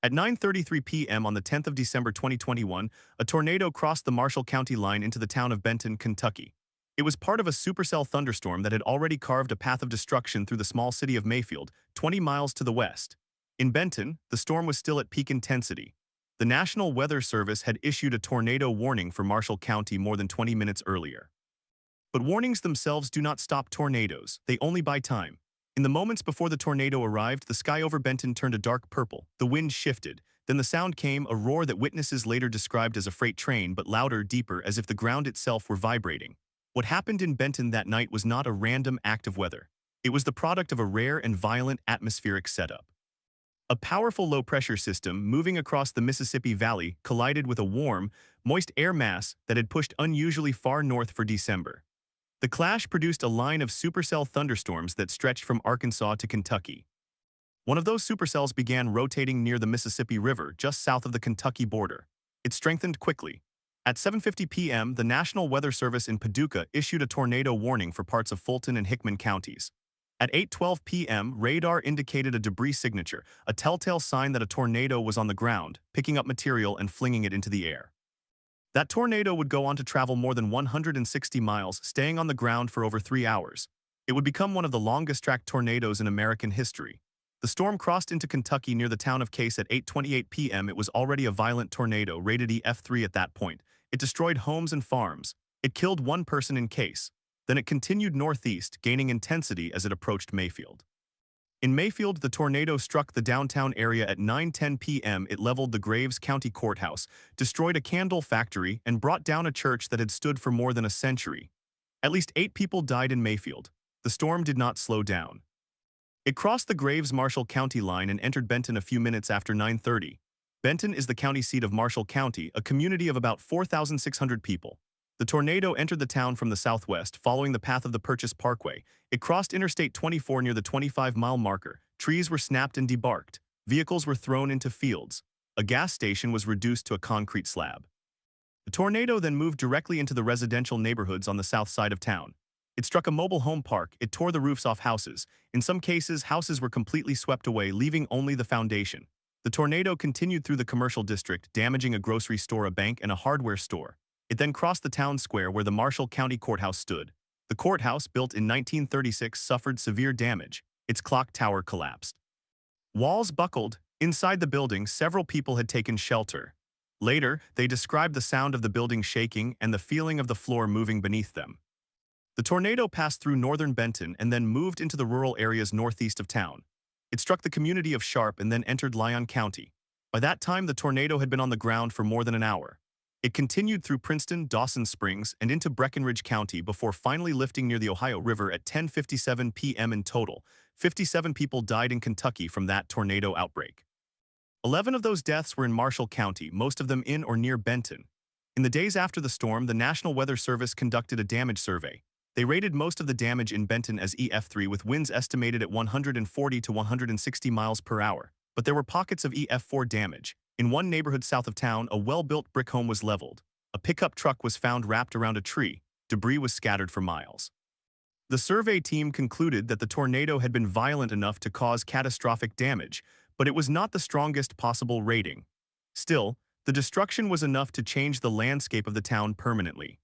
At 9:33 p.m. on the 10th of December 2021, a tornado crossed the Marshall County line into the town of Benton, Kentucky. It was part of a supercell thunderstorm that had already carved a path of destruction through the small city of Mayfield, 20 miles to the west. In Benton, the storm was still at peak intensity. The National Weather Service had issued a tornado warning for Marshall County more than 20 minutes earlier. But warnings themselves do not stop tornadoes, they only buy time. In the moments before the tornado arrived, the sky over Benton turned a dark purple, the wind shifted, then the sound came, a roar that witnesses later described as a freight train but louder, deeper, as if the ground itself were vibrating. What happened in Benton that night was not a random act of weather. It was the product of a rare and violent atmospheric setup. A powerful low-pressure system moving across the Mississippi Valley collided with a warm, moist air mass that had pushed unusually far north for December. The clash produced a line of supercell thunderstorms that stretched from Arkansas to Kentucky. One of those supercells began rotating near the Mississippi River, just south of the Kentucky border. It strengthened quickly. At 7:50 p.m., the National Weather Service in Paducah issued a tornado warning for parts of Fulton and Hickman counties. At 8:12 p.m., radar indicated a debris signature, a telltale sign that a tornado was on the ground, picking up material and flinging it into the air. That tornado would go on to travel more than 160 miles, staying on the ground for over 3 hours. It would become one of the longest-tracked tornadoes in American history. The storm crossed into Kentucky near the town of Case at 8:28 p.m. It was already a violent tornado, rated EF3 at that point. It destroyed homes and farms. It killed one person in Case. Then it continued northeast, gaining intensity as it approached Mayfield. In Mayfield, the tornado struck the downtown area at 9:10 p.m. It leveled the Graves County Courthouse, destroyed a candle factory, and brought down a church that had stood for more than a century. At least 8 people died in Mayfield. The storm did not slow down. It crossed the Graves-Marshall County line and entered Benton a few minutes after 9:30. Benton is the county seat of Marshall County, a community of about 4,600 people. The tornado entered the town from the southwest, following the path of the Purchase Parkway. It crossed Interstate 24 near the 25-mile marker. Trees were snapped and debarked. Vehicles were thrown into fields. A gas station was reduced to a concrete slab. The tornado then moved directly into the residential neighborhoods on the south side of town. It struck a mobile home park. It tore the roofs off houses. In some cases, houses were completely swept away, leaving only the foundation. The tornado continued through the commercial district, damaging a grocery store, a bank, and a hardware store. It then crossed the town square where the Marshall County Courthouse stood. The courthouse, built in 1936, suffered severe damage. Its clock tower collapsed. Walls buckled. Inside the building, several people had taken shelter. Later, they described the sound of the building shaking and the feeling of the floor moving beneath them. The tornado passed through northern Benton and then moved into the rural areas northeast of town. It struck the community of Sharp and then entered Lyon County. By that time, the tornado had been on the ground for more than an hour. It continued through Princeton, Dawson Springs, and into Breckinridge County before finally lifting near the Ohio River at 10:57 p.m. In total, 57 people died in Kentucky from that tornado outbreak. 11 of those deaths were in Marshall County, most of them in or near Benton. In the days after the storm, the National Weather Service conducted a damage survey. They rated most of the damage in Benton as EF3 with winds estimated at 140 to 160 miles per hour, but there were pockets of EF4 damage. In one neighborhood south of town, a well-built brick home was leveled. A pickup truck was found wrapped around a tree. Debris was scattered for miles. The survey team concluded that the tornado had been violent enough to cause catastrophic damage, but it was not the strongest possible rating. Still, the destruction was enough to change the landscape of the town permanently.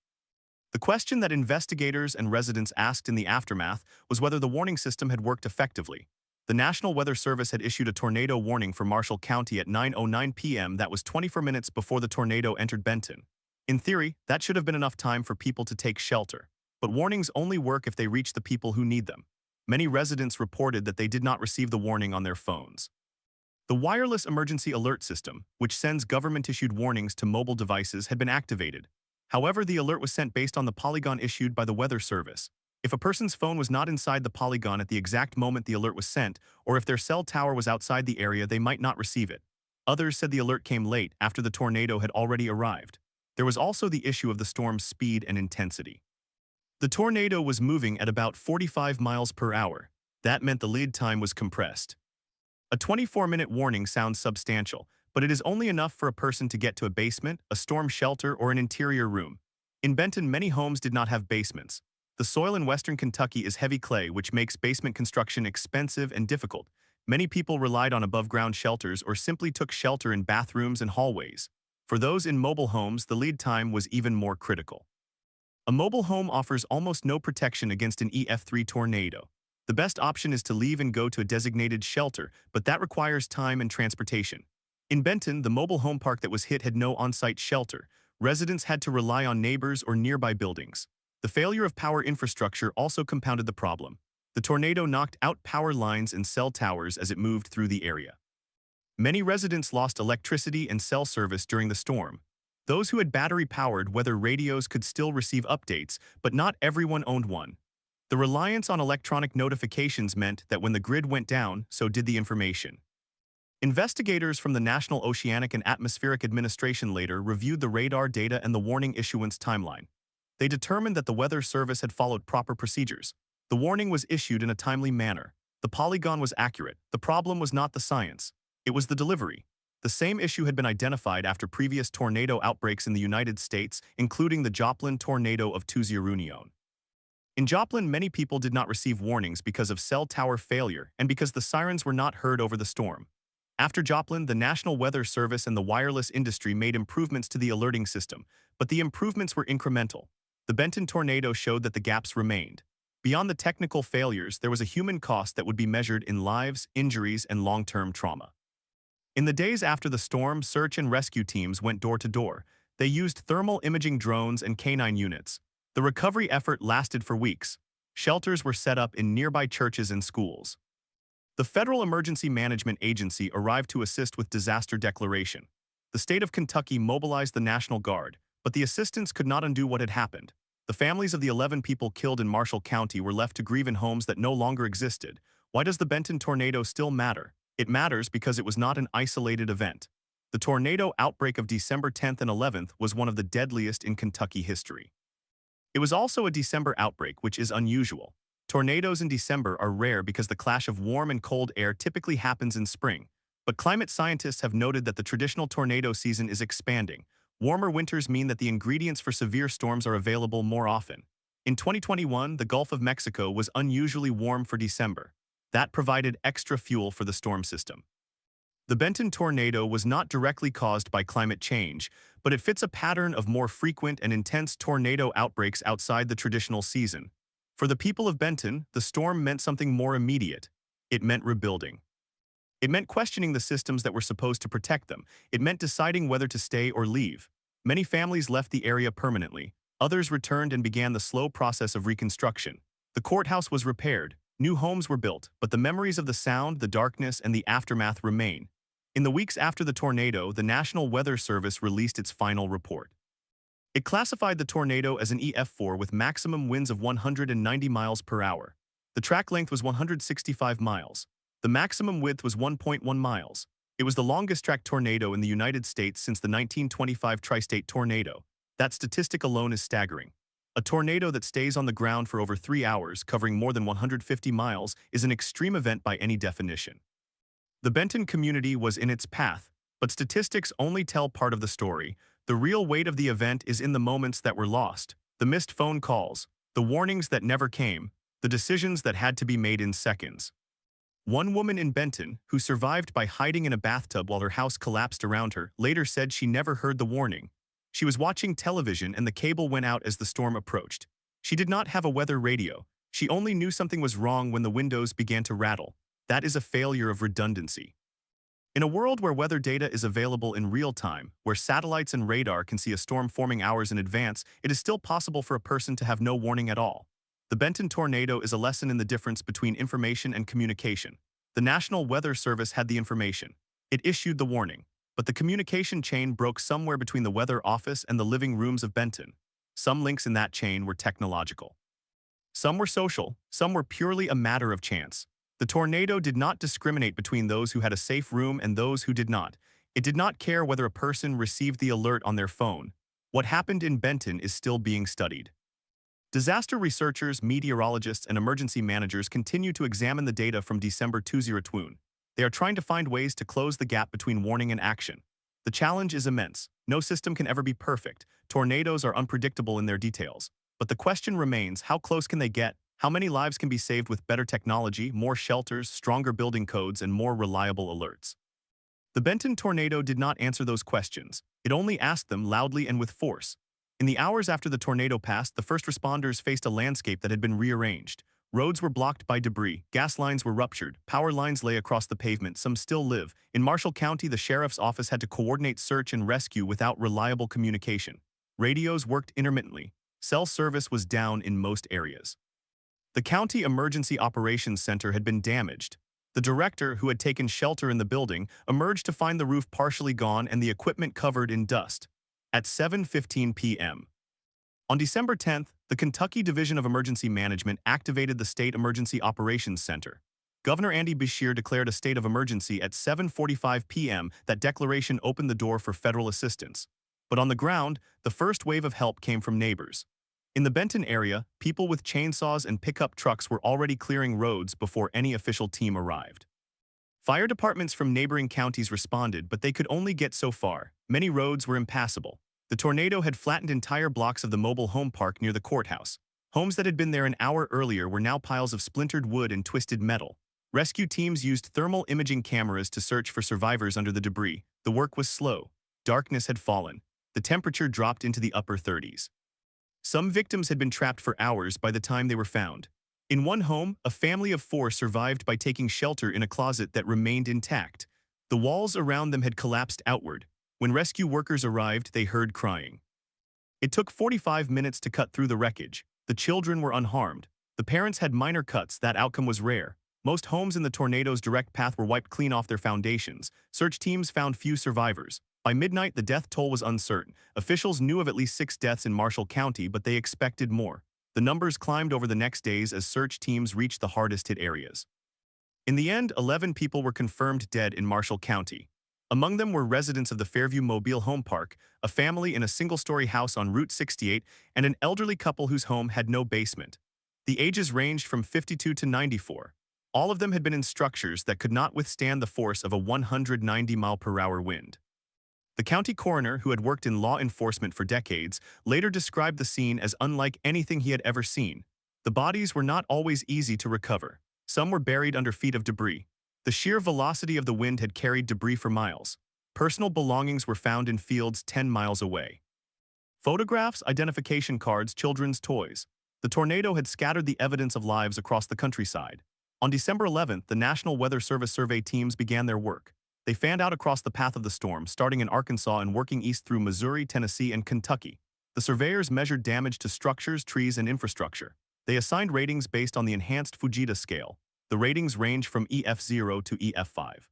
The question that investigators and residents asked in the aftermath was whether the warning system had worked effectively. The National Weather Service had issued a tornado warning for Marshall County at 9:09 p.m. That was 24 minutes before the tornado entered Benton. In theory, that should have been enough time for people to take shelter. But warnings only work if they reach the people who need them. Many residents reported that they did not receive the warning on their phones. The wireless emergency alert system, which sends government-issued warnings to mobile devices, had been activated. However, the alert was sent based on the polygon issued by the Weather Service. If a person's phone was not inside the polygon at the exact moment the alert was sent, or if their cell tower was outside the area, they might not receive it. Others said the alert came late, after the tornado had already arrived. There was also the issue of the storm's speed and intensity. The tornado was moving at about 45 miles per hour. That meant the lead time was compressed. A 24-minute warning sounds substantial, but it is only enough for a person to get to a basement, a storm shelter, or an interior room. In Benton, many homes did not have basements. The soil in western Kentucky is heavy clay, which makes basement construction expensive and difficult. Many people relied on above-ground shelters or simply took shelter in bathrooms and hallways. For those in mobile homes, the lead time was even more critical. A mobile home offers almost no protection against an EF3 tornado. The best option is to leave and go to a designated shelter, but that requires time and transportation. In Benton, the mobile home park that was hit had no on-site shelter. Residents had to rely on neighbors or nearby buildings. The failure of power infrastructure also compounded the problem. The tornado knocked out power lines and cell towers as it moved through the area. Many residents lost electricity and cell service during the storm. Those who had battery-powered weather radios could still receive updates, but not everyone owned one. The reliance on electronic notifications meant that when the grid went down, so did the information. Investigators from the National Oceanic and Atmospheric Administration later reviewed the radar data and the warning issuance timeline. They determined that the Weather Service had followed proper procedures. The warning was issued in a timely manner. The polygon was accurate. The problem was not the science. It was the delivery. The same issue had been identified after previous tornado outbreaks in the United States, including the Joplin tornado of 2009. In Joplin, many people did not receive warnings because of cell tower failure and because the sirens were not heard over the storm. After Joplin, the National Weather Service and the wireless industry made improvements to the alerting system, but the improvements were incremental. The Benton tornado showed that the gaps remained. Beyond the technical failures, there was a human cost that would be measured in lives, injuries, and long-term trauma. In the days after the storm, search and rescue teams went door to door. They used thermal imaging drones and canine units. The recovery effort lasted for weeks. Shelters were set up in nearby churches and schools. The Federal Emergency Management Agency arrived to assist with disaster declaration. The state of Kentucky mobilized the National Guard, but the assistance could not undo what had happened. The families of the 11 people killed in Marshall County were left to grieve in homes that no longer existed. Why does the Benton tornado still matter? It matters because it was not an isolated event. The tornado outbreak of December 10th and 11th was one of the deadliest in Kentucky history. It was also a December outbreak, which is unusual. Tornadoes in December are rare because the clash of warm and cold air typically happens in spring. But climate scientists have noted that the traditional tornado season is expanding. Warmer winters mean that the ingredients for severe storms are available more often. In 2021, the Gulf of Mexico was unusually warm for December. That provided extra fuel for the storm system. The Benton tornado was not directly caused by climate change, but it fits a pattern of more frequent and intense tornado outbreaks outside the traditional season. For the people of Benton, the storm meant something more immediate. It meant rebuilding. It meant questioning the systems that were supposed to protect them. It meant deciding whether to stay or leave. Many families left the area permanently. Others returned and began the slow process of reconstruction. The courthouse was repaired. New homes were built, but the memories of the sound, the darkness, and the aftermath remain. In the weeks after the tornado, the National Weather Service released its final report. It classified the tornado as an EF4 with maximum winds of 190 miles per hour. The track length was 165 miles. The maximum width was 1.1 miles. It was the longest track tornado in the United States since the 1925 Tri-State tornado. That statistic alone is staggering. A tornado that stays on the ground for over 3 hours, covering more than 150 miles, is an extreme event by any definition. The Benton community was in its path, but statistics only tell part of the story. The real weight of the event is in the moments that were lost, the missed phone calls, the warnings that never came, the decisions that had to be made in seconds. One woman in Benton, who survived by hiding in a bathtub while her house collapsed around her, later said she never heard the warning. She was watching television and the cable went out as the storm approached. She did not have a weather radio. She only knew something was wrong when the windows began to rattle. That is a failure of redundancy. In a world where weather data is available in real time, where satellites and radar can see a storm forming hours in advance, it is still possible for a person to have no warning at all. The Benton tornado is a lesson in the difference between information and communication. The National Weather Service had the information. It issued the warning. But the communication chain broke somewhere between the weather office and the living rooms of Benton. Some links in that chain were technological. Some were social, some were purely a matter of chance. The tornado did not discriminate between those who had a safe room and those who did not. It did not care whether a person received the alert on their phone. What happened in Benton is still being studied. Disaster researchers, meteorologists, and emergency managers continue to examine the data from December 2021. They are trying to find ways to close the gap between warning and action. The challenge is immense. No system can ever be perfect. Tornadoes are unpredictable in their details. But the question remains, how close can they get? How many lives can be saved with better technology, more shelters, stronger building codes, and more reliable alerts? The Benton tornado did not answer those questions. It only asked them loudly and with force. In the hours after the tornado passed, the first responders faced a landscape that had been rearranged. Roads were blocked by debris, gas lines were ruptured, power lines lay across the pavement, some still live. In Marshall County, the sheriff's office had to coordinate search and rescue without reliable communication. Radios worked intermittently. Cell service was down in most areas. The County Emergency Operations Center had been damaged. The director, who had taken shelter in the building, emerged to find the roof partially gone and the equipment covered in dust. At 7:15 p.m. On December 10th, the Kentucky Division of Emergency Management activated the State Emergency Operations Center. Governor Andy Beshear declared a state of emergency at 7:45 p.m. That declaration opened the door for federal assistance. But on the ground, the first wave of help came from neighbors. In the Benton area, people with chainsaws and pickup trucks were already clearing roads before any official team arrived. Fire departments from neighboring counties responded, but they could only get so far. Many roads were impassable. The tornado had flattened entire blocks of the mobile home park near the courthouse. Homes that had been there an hour earlier were now piles of splintered wood and twisted metal. Rescue teams used thermal imaging cameras to search for survivors under the debris. The work was slow. Darkness had fallen. The temperature dropped into the upper 30s. Some victims had been trapped for hours by the time they were found. In one home, a family of 4 survived by taking shelter in a closet that remained intact. The walls around them had collapsed outward. When rescue workers arrived, they heard crying. It took 45 minutes to cut through the wreckage. The children were unharmed. The parents had minor cuts. That outcome was rare. Most homes in the tornado's direct path were wiped clean off their foundations. Search teams found few survivors. By midnight, the death toll was uncertain. Officials knew of at least 6 deaths in Marshall County, but they expected more. The numbers climbed over the next days as search teams reached the hardest-hit areas. In the end, 11 people were confirmed dead in Marshall County. Among them were residents of the Fairview Mobile Home Park, a family in a single-story house on Route 68, and an elderly couple whose home had no basement. The ages ranged from 52 to 94. All of them had been in structures that could not withstand the force of a 190-mile-per-hour wind. The county coroner, who had worked in law enforcement for decades, later described the scene as unlike anything he had ever seen. The bodies were not always easy to recover. Some were buried under feet of debris. The sheer velocity of the wind had carried debris for miles. Personal belongings were found in fields 10 miles away. Photographs, identification cards, children's toys. The tornado had scattered the evidence of lives across the countryside. On December 11th, the National Weather Service survey teams began their work. They fanned out across the path of the storm, starting in Arkansas and working east through Missouri, Tennessee, and Kentucky. The surveyors measured damage to structures, trees, and infrastructure. They assigned ratings based on the enhanced Fujita scale. The ratings range from EF0 to EF5.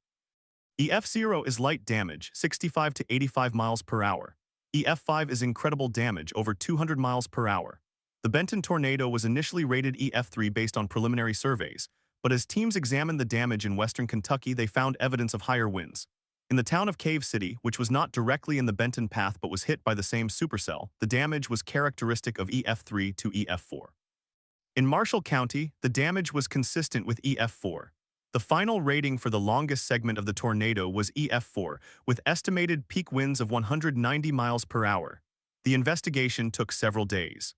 EF0 is light damage, 65 to 85 miles per hour. EF5 is incredible damage, over 200 miles per hour. The Benton tornado was initially rated EF3 based on preliminary surveys, but as teams examined the damage in western Kentucky, they found evidence of higher winds. In the town of Cave City, which was not directly in the Benton path but was hit by the same supercell, the damage was characteristic of EF3 to EF4. In Marshall County, the damage was consistent with EF4. The final rating for the longest segment of the tornado was EF4, with estimated peak winds of 190 miles per hour. The investigation took several days.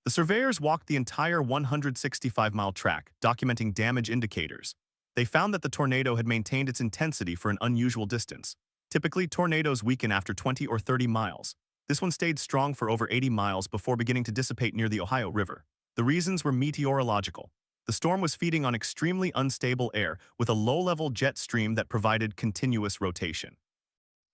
The surveyors walked the entire 165-mile track, documenting damage indicators. They found that the tornado had maintained its intensity for an unusual distance. Typically, tornadoes weaken after 20 or 30 miles. This one stayed strong for over 80 miles before beginning to dissipate near the Ohio River. The reasons were meteorological. The storm was feeding on extremely unstable air with a low-level jet stream that provided continuous rotation.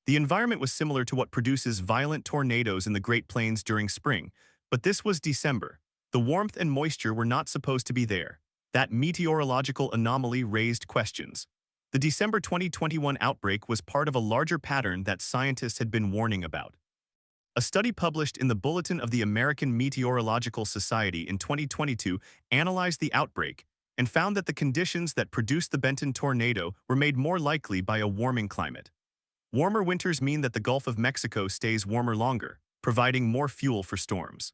The environment was similar to what produces violent tornadoes in the Great Plains during spring, but this was December. The warmth and moisture were not supposed to be there. That meteorological anomaly raised questions. The December 2021 outbreak was part of a larger pattern that scientists had been warning about. A study published in the Bulletin of the American Meteorological Society in 2022 analyzed the outbreak and found that the conditions that produced the Benton tornado were made more likely by a warming climate. Warmer winters mean that the Gulf of Mexico stays warmer longer, providing more fuel for storms.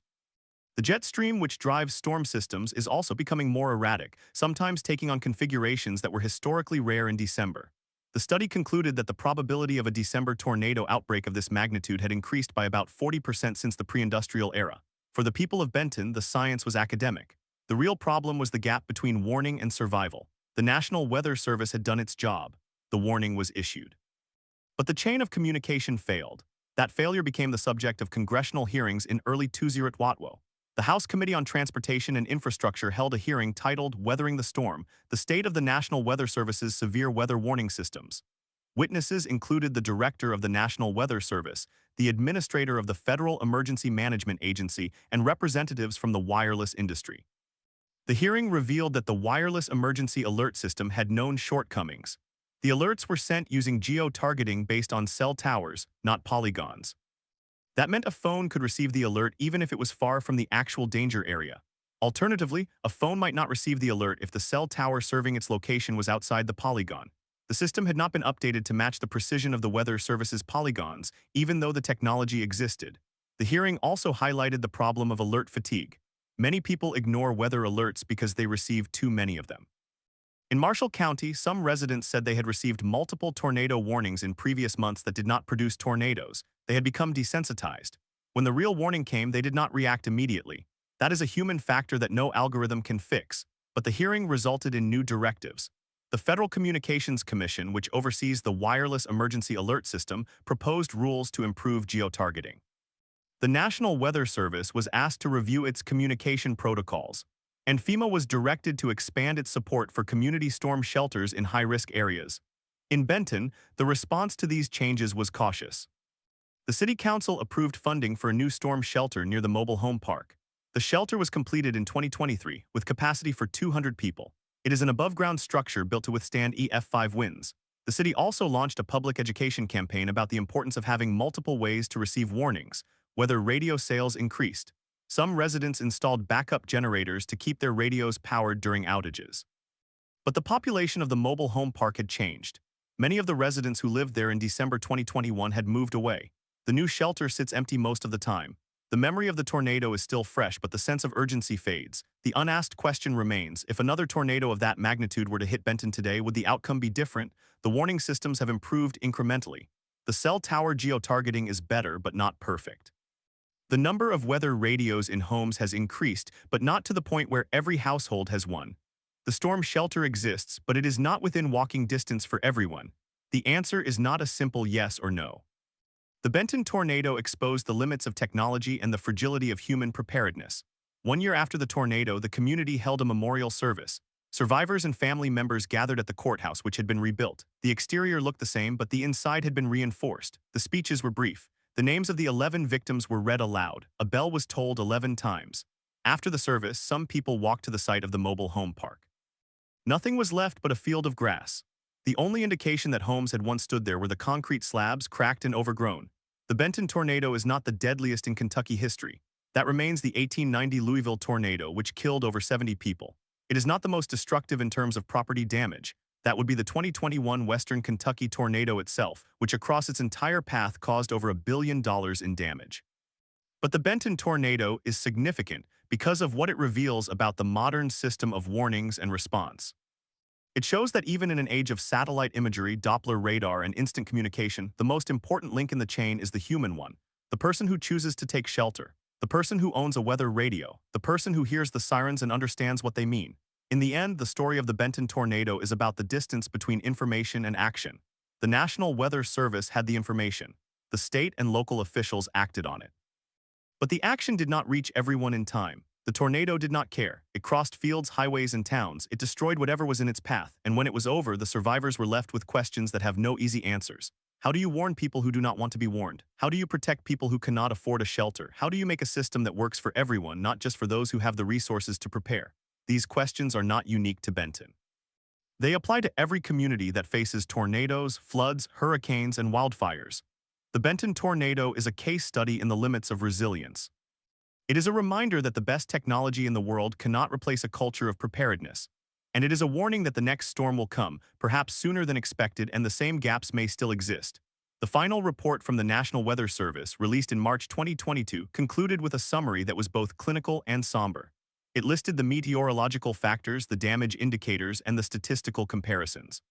The jet stream which drives storm systems is also becoming more erratic, sometimes taking on configurations that were historically rare in December. The study concluded that the probability of a December tornado outbreak of this magnitude had increased by about 40% since the pre-industrial era. For the people of Benton, the science was academic. The real problem was the gap between warning and survival. The National Weather Service had done its job. The warning was issued. But the chain of communication failed. That failure became the subject of congressional hearings in early 2020. The House Committee on Transportation and Infrastructure held a hearing titled Weathering the Storm, the State of the National Weather Service's Severe Weather Warning Systems. Witnesses included the Director of the National Weather Service, the Administrator of the Federal Emergency Management Agency, and representatives from the wireless industry. The hearing revealed that the wireless emergency alert system had known shortcomings. The alerts were sent using geo-targeting based on cell towers, not polygons. That meant a phone could receive the alert even if it was far from the actual danger area. Alternatively, a phone might not receive the alert if the cell tower serving its location was outside the polygon. The system had not been updated to match the precision of the Weather Service's polygons, even though the technology existed. The hearing also highlighted the problem of alert fatigue. Many people ignore weather alerts because they receive too many of them. In Marshall County, some residents said they had received multiple tornado warnings in previous months that did not produce tornadoes. They had become desensitized. When the real warning came, they did not react immediately. That is a human factor that no algorithm can fix. But the hearing resulted in new directives. The Federal Communications Commission, which oversees the wireless emergency alert system, proposed rules to improve geotargeting. The National Weather Service was asked to review its communication protocols, and FEMA was directed to expand its support for community storm shelters in high-risk areas. In Benton, the response to these changes was cautious. The City Council approved funding for a new storm shelter near the mobile home park. The shelter was completed in 2023 with capacity for 200 people. It is an above-ground structure built to withstand EF5 winds. The city also launched a public education campaign about the importance of having multiple ways to receive warnings, whether radio sales increased. Some residents installed backup generators to keep their radios powered during outages. But the population of the mobile home park had changed. Many of the residents who lived there in December 2021 had moved away. The new shelter sits empty most of the time. The memory of the tornado is still fresh, but the sense of urgency fades. The unasked question remains, if another tornado of that magnitude were to hit Benton today, would the outcome be different? The warning systems have improved incrementally. The cell tower geotargeting is better, but not perfect. The number of weather radios in homes has increased, but not to the point where every household has one. The storm shelter exists, but it is not within walking distance for everyone. The answer is not a simple yes or no. The Benton tornado exposed the limits of technology and the fragility of human preparedness. 1 year after the tornado, the community held a memorial service. Survivors and family members gathered at the courthouse, which had been rebuilt. The exterior looked the same, but the inside had been reinforced. The speeches were brief. The names of the 11 victims were read aloud. A bell was tolled 11 times. After the service, some people walked to the site of the mobile home park. Nothing was left but a field of grass. The only indication that homes had once stood there were the concrete slabs, cracked and overgrown. The Benton tornado is not the deadliest in Kentucky history. That remains the 1890 Louisville tornado, which killed over 70 people. It is not the most destructive in terms of property damage. That would be the 2021 Western Kentucky tornado itself, which across its entire path caused over $1 billion in damage. But the Benton tornado is significant because of what it reveals about the modern system of warnings and response. It shows that even in an age of satellite imagery, Doppler radar, and instant communication, the most important link in the chain is the human one. The person who chooses to take shelter. The person who owns a weather radio. The person who hears the sirens and understands what they mean. In the end, the story of the Benton tornado is about the distance between information and action. The National Weather Service had the information. The state and local officials acted on it. But the action did not reach everyone in time. The tornado did not care. It crossed fields, highways, and towns. It destroyed whatever was in its path, and when it was over, the survivors were left with questions that have no easy answers. How do you warn people who do not want to be warned? How do you protect people who cannot afford a shelter? How do you make a system that works for everyone, not just for those who have the resources to prepare? These questions are not unique to Benton. They apply to every community that faces tornadoes, floods, hurricanes, and wildfires. The Benton tornado is a case study in the limits of resilience. It is a reminder that the best technology in the world cannot replace a culture of preparedness. And it is a warning that the next storm will come, perhaps sooner than expected, and the same gaps may still exist. The final report from the National Weather Service, released in March 2022, concluded with a summary that was both clinical and somber. It listed the meteorological factors, the damage indicators, and the statistical comparisons.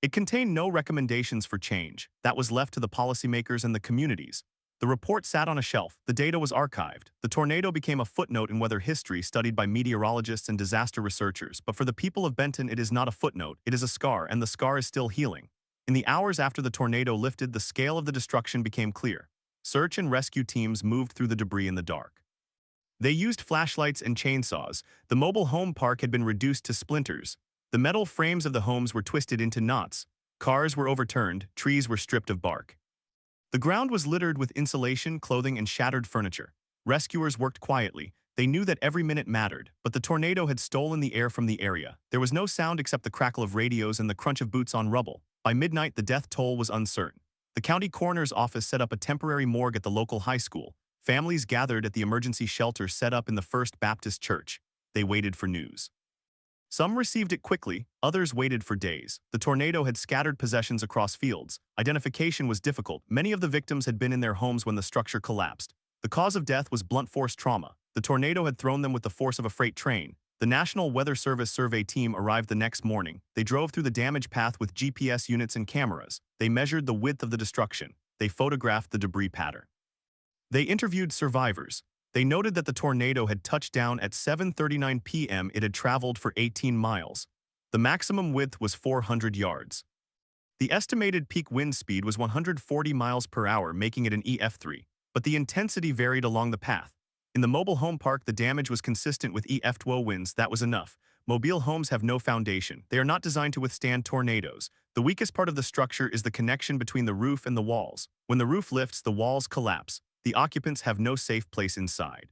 It contained no recommendations for change. That was left to the policymakers and the communities. The report sat on a shelf, the data was archived. The tornado became a footnote in weather history studied by meteorologists and disaster researchers, but for the people of Benton it is not a footnote, it is a scar, and the scar is still healing. In the hours after the tornado lifted, the scale of the destruction became clear. Search and rescue teams moved through the debris in the dark. They used flashlights and chainsaws. The mobile home park had been reduced to splinters. The metal frames of the homes were twisted into knots. Cars were overturned, trees were stripped of bark. The ground was littered with insulation, clothing, and shattered furniture. Rescuers worked quietly. They knew that every minute mattered, but the tornado had stolen the air from the area. There was no sound except the crackle of radios and the crunch of boots on rubble. By midnight, the death toll was uncertain. The county coroner's office set up a temporary morgue at the local high school. Families gathered at the emergency shelter set up in the First Baptist Church. They waited for news. Some received it quickly, others waited for days. The tornado had scattered possessions across fields. Identification was difficult. Many of the victims had been in their homes when the structure collapsed. The cause of death was blunt force trauma. The tornado had thrown them with the force of a freight train. The National Weather Service survey team arrived the next morning. They drove through the damage path with GPS units and cameras. They measured the width of the destruction. They photographed the debris pattern. They interviewed survivors. They noted that the tornado had touched down at 7:39 p.m. It had traveled for 18 miles. The maximum width was 400 yards. The estimated peak wind speed was 140 miles per hour, making it an EF3, but the intensity varied along the path. In the mobile home park, the damage was consistent with EF2 winds. That was enough. Mobile homes have no foundation. They are not designed to withstand tornadoes. The weakest part of the structure is the connection between the roof and the walls. When the roof lifts, the walls collapse. The occupants have no safe place inside.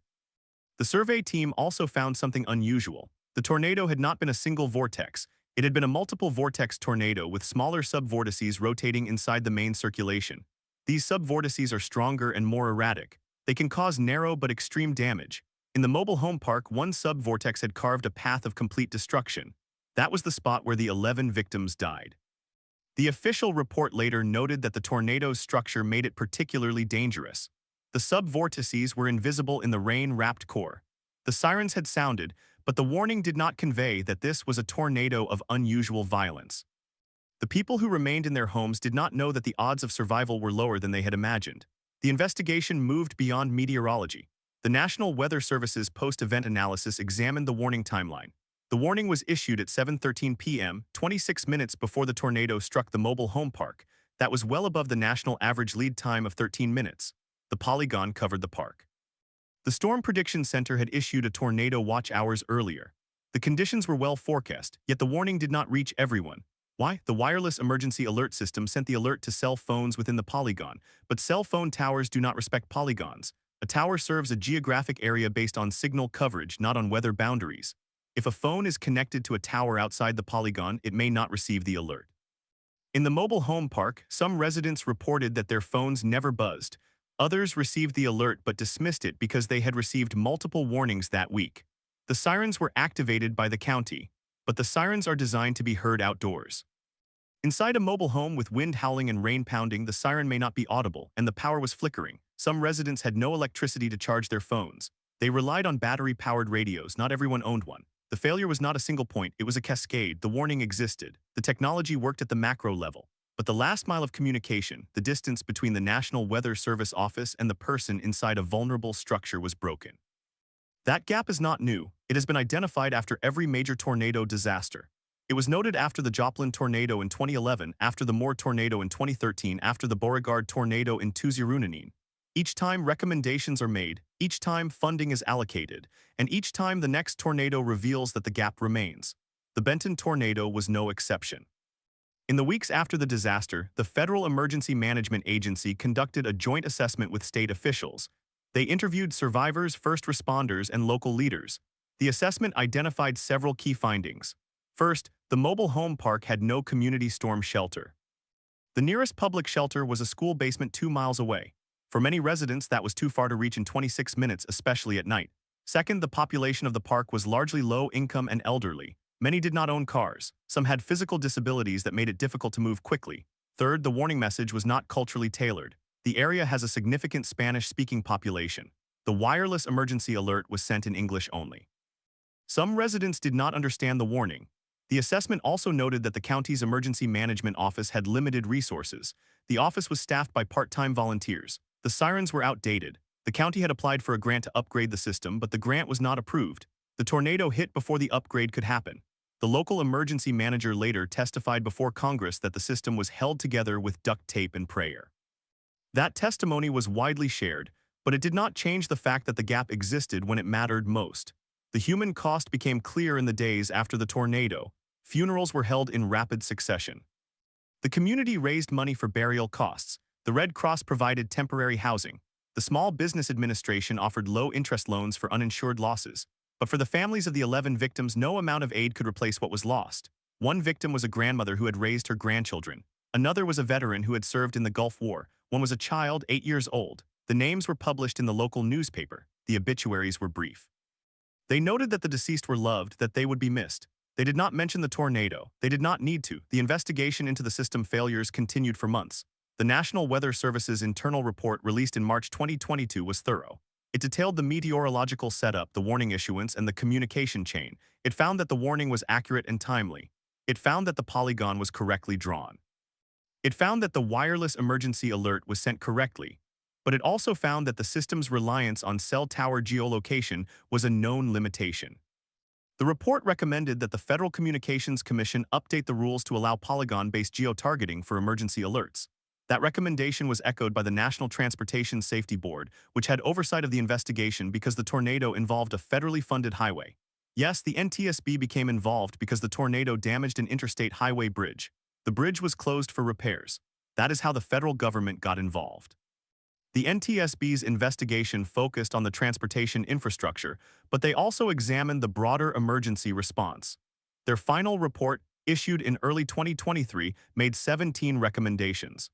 The survey team also found something unusual. The tornado had not been a single vortex. It had been a multiple vortex tornado with smaller subvortices rotating inside the main circulation. These subvortices are stronger and more erratic. They can cause narrow but extreme damage. In the mobile home park, one subvortex had carved a path of complete destruction. That was the spot where the 11 victims died. The official report later noted that the tornado's structure made it particularly dangerous. The subvortices were invisible in the rain-wrapped core. The sirens had sounded, but the warning did not convey that this was a tornado of unusual violence. The people who remained in their homes did not know that the odds of survival were lower than they had imagined. The investigation moved beyond meteorology. The National Weather Service's post-event analysis examined the warning timeline. The warning was issued at 7:13 p.m., 26 minutes before the tornado struck the mobile home park. That was well above the national average lead time of 13 minutes. The polygon covered the park. The Storm Prediction Center had issued a tornado watch hours earlier. The conditions were well forecast, yet the warning did not reach everyone. Why? The wireless emergency alert system sent the alert to cell phones within the polygon, but cell phone towers do not respect polygons. A tower serves a geographic area based on signal coverage, not on weather boundaries. If a phone is connected to a tower outside the polygon, it may not receive the alert. In the mobile home park, some residents reported that their phones never buzzed. Others received the alert but dismissed it because they had received multiple warnings that week. The sirens were activated by the county, but the sirens are designed to be heard outdoors. Inside a mobile home with wind howling and rain pounding, the siren may not be audible, and the power was flickering. Some residents had no electricity to charge their phones. They relied on battery-powered radios. Not everyone owned one. The failure was not a single point, it was a cascade. The warning existed. The technology worked at the macro level. But the last mile of communication, the distance between the National Weather Service office and the person inside a vulnerable structure, was broken. That gap is not new. It has been identified after every major tornado disaster. It was noted after the Joplin tornado in 2011, after the Moore tornado in 2013, after the Beauregard tornado in 2019. Each time recommendations are made, each time funding is allocated, and each time the next tornado reveals that the gap remains. The Benton tornado was no exception. In the weeks after the disaster, the Federal Emergency Management Agency conducted a joint assessment with state officials. They interviewed survivors, first responders, and local leaders. The assessment identified several key findings. First, the mobile home park had no community storm shelter. The nearest public shelter was a school basement 2 miles away. For many residents, that was too far to reach in 26 minutes, especially at night. Second, the population of the park was largely low income and elderly. Many did not own cars. Some had physical disabilities that made it difficult to move quickly. Third, the warning message was not culturally tailored. The area has a significant Spanish-speaking population. The wireless emergency alert was sent in English only. Some residents did not understand the warning. The assessment also noted that the county's emergency management office had limited resources. The office was staffed by part-time volunteers. The sirens were outdated. The county had applied for a grant to upgrade the system, but the grant was not approved. The tornado hit before the upgrade could happen. The local emergency manager later testified before Congress that the system was held together with duct tape and prayer. That testimony was widely shared, but it did not change the fact that the gap existed when it mattered most. The human cost became clear in the days after the tornado. Funerals were held in rapid succession. The community raised money for burial costs. The Red Cross provided temporary housing. The Small Business Administration offered low-interest loans for uninsured losses. But for the families of the 11 victims, no amount of aid could replace what was lost. One victim was a grandmother who had raised her grandchildren. Another was a veteran who had served in the Gulf War. One was a child 8 years old. The names were published in the local newspaper. The obituaries were brief. They noted that the deceased were loved, that they would be missed. They did not mention the tornado. They did not need to. The investigation into the system failures continued for months. The National Weather Service's internal report released in March 2022 was thorough. It detailed the meteorological setup, the warning issuance, and the communication chain. It found that the warning was accurate and timely. It found that the polygon was correctly drawn. It found that the wireless emergency alert was sent correctly. But it also found that the system's reliance on cell tower geolocation was a known limitation. The report recommended that the Federal Communications Commission update the rules to allow polygon-based geotargeting for emergency alerts. That recommendation was echoed by the National Transportation Safety Board, which had oversight of the investigation because the tornado involved a federally funded highway. Yes, the NTSB became involved because the tornado damaged an interstate highway bridge. The bridge was closed for repairs. That is how the federal government got involved. The NTSB's investigation focused on the transportation infrastructure, but they also examined the broader emergency response. Their final report, issued in early 2023, made 17 recommendations.